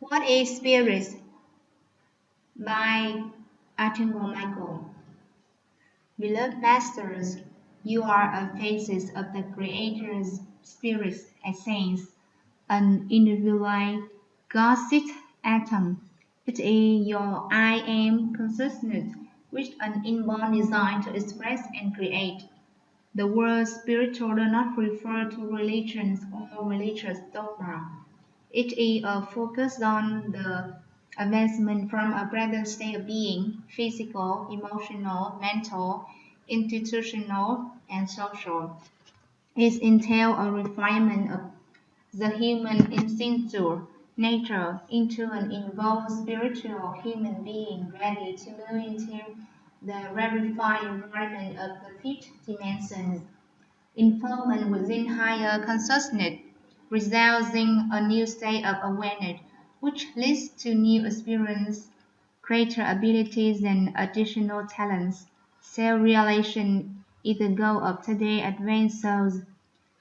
What is spirit? By Archangel. Beloved masters, you are a phases of the Creator's Spirit's essence, an individual God's atom. It is your I am consciousness, which an inborn desire to express and create. The word spiritual does not refer to religions or religious dogma. It is a focus on the advancement from a present state of being, physical, emotional, mental, institutional, and social. It entails a refinement of the human instinctual nature into an evolved spiritual human being ready to move into the rarefied environment of the fifth dimension. Involvement within higher consciousness results in a new state of awareness, which leads to new experience, greater abilities, and additional talents. Self-realization is the goal of today's advanced souls.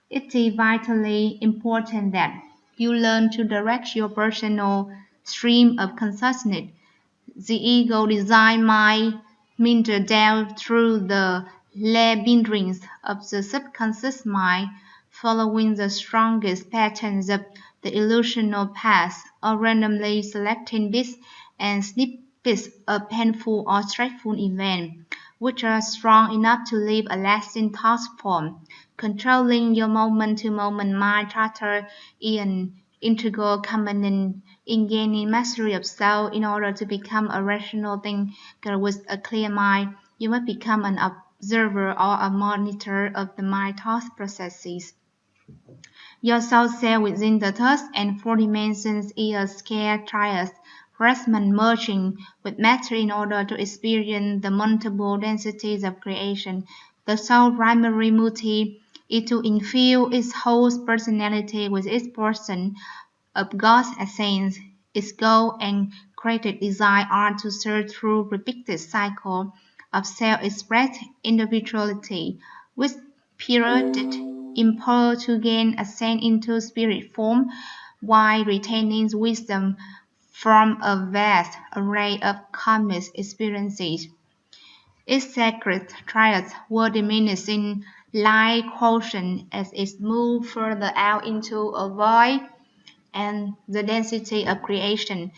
It is vitally important that you learn to direct your personal stream of consciousness. The ego design mind meander down through the labyrinth of the subconscious mind, following the strongest patterns of the illusional past, or randomly selecting bits and snippets of painful or stressful events, which are strong enough to leave a lasting thought form. Controlling your moment-to-moment mind chatter is an integral component in gaining mastery of self. In order to become a rational thinker with a clear mind, you must become an observer or a monitor of the mind thought processes. Your soul cell within the third and fourth dimensions is a scared triad fragment merging with matter in order to experience the multiple densities of creation. The soul primary motive is to infuse its whole personality with its portion of God's essence. Its goal and creative desire are to serve through repeated cycle of self-expressed individuality, with periodic impulse to gain ascent into spirit form, while retaining wisdom from a vast array of karmic experiences. Its sacred triads were diminished in light quotient as it moved further out into a void and the density of creation.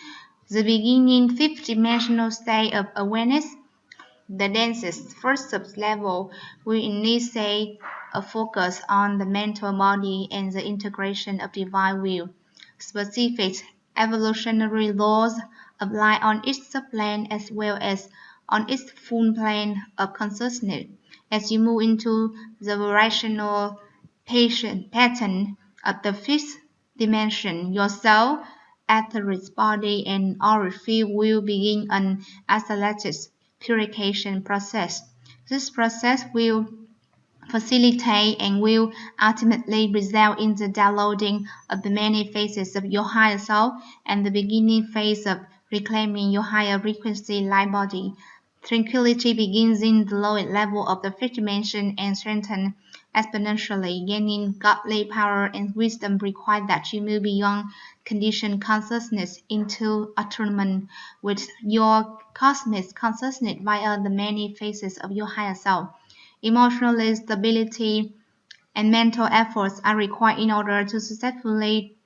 The beginning fifth-dimensional state of awareness, the densest first sub-level, will initiate a focus on the mental body and the integration of divine will. Specific evolutionary laws apply on its subplane as well as on its full plane of consciousness. As you move into the vibrational pattern of the fifth dimension, your soul, etheric body, and auric field will begin an accelerated purification process. This process will facilitate and will ultimately result in the downloading of the many phases of your higher self and the beginning phase of reclaiming your higher frequency light body. Tranquility begins in the lower level of the fifth dimension and strengthens exponentially. Gaining godly power and wisdom requires that you move beyond conditioned consciousness into attunement with your cosmic consciousness via the many phases of your higher self. Emotional stability and mental efforts are required in order to successfully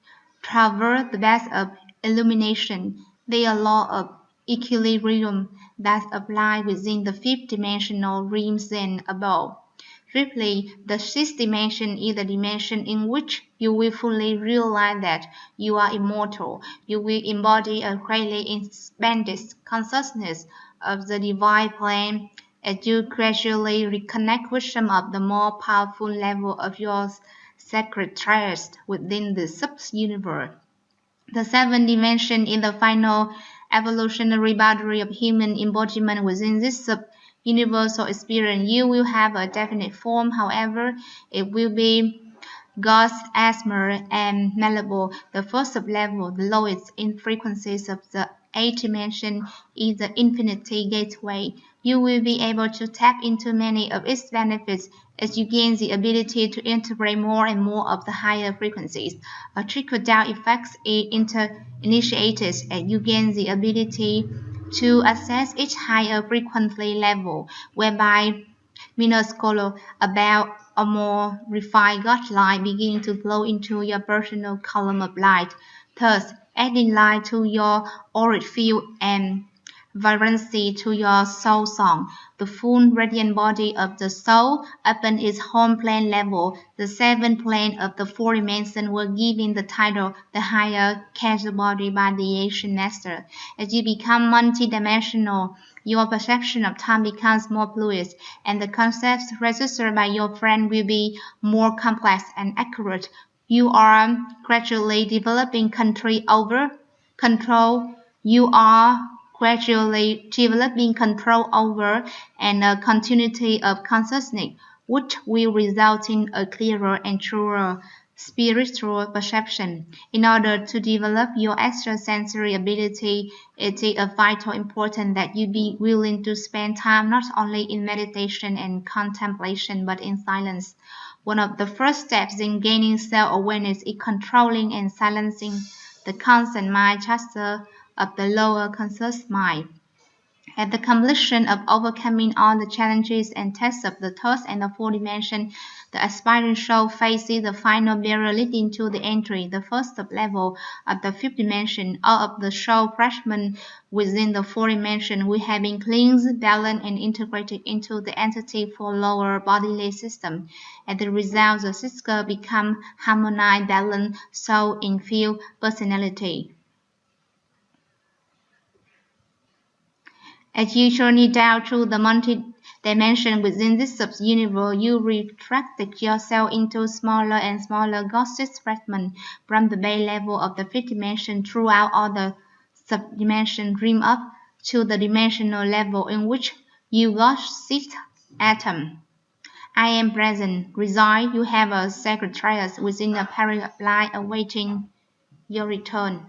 traverse the path of illumination. They are law of equilibrium that apply within the fifth dimensional realms and above. Fifthly, the sixth dimension is the dimension in which you will fully realize that you are immortal. You will embody a greatly expanded consciousness of the divine plane as you gradually reconnect with some of the more powerful levels of your sacred triads within the sub-universe. The seventh dimension is the final evolutionary boundary of human embodiment within this sub-universal experience. You will have a definite form, however, it will be God's asthma and malleable. The first sub-level, the lowest in frequencies of the eighth dimension, is the infinity gateway. You will be able to tap into many of its benefits As you gain the ability to integrate more and more of the higher frequencies, a trickle-down effect is initiated as you gain the ability to access each higher frequency level, whereby minuscule about a more refined God light begin to flow into your personal column of light, thus adding light to your auric field and vibrancy to your soul song. The full radiant body of the soul upon its home plane level, the seventh plane of the four dimensions were given the title the higher causal body by the Asian master. As you become multidimensional, your perception of time becomes more fluid, and the concepts registered by your friend will be more complex and accurate. You are gradually developing control. You are gradually developing control over and a continuity of consciousness, which will result in a clearer and truer spiritual perception. In order to develop your extrasensory ability, it is of vital importance that you be willing to spend time not only in meditation and contemplation but in silence. One of the first steps in gaining self-awareness is controlling and silencing the constant mind chatter of the lower conscious mind. At the completion of overcoming all the challenges and tests of the third and the fourth dimension, the aspiring soul faces the final barrier leading to the entry, the first level of the fifth dimension. All of the soul fragments within the fourth dimension will have been cleansed, balanced, and integrated into the entity for lower bodily system. As the result, the seeker become harmonized, balanced, soul-infused personality. As you journey down through the multi-dimension within this sub-universe, you retract yourself into smaller and smaller ghostly fragments from the base level of the fifth dimension throughout all the sub-dimensions, dream up to the dimensional level in which you sit atom. I am present. Reside. You have a secretariat within a period of light awaiting your return.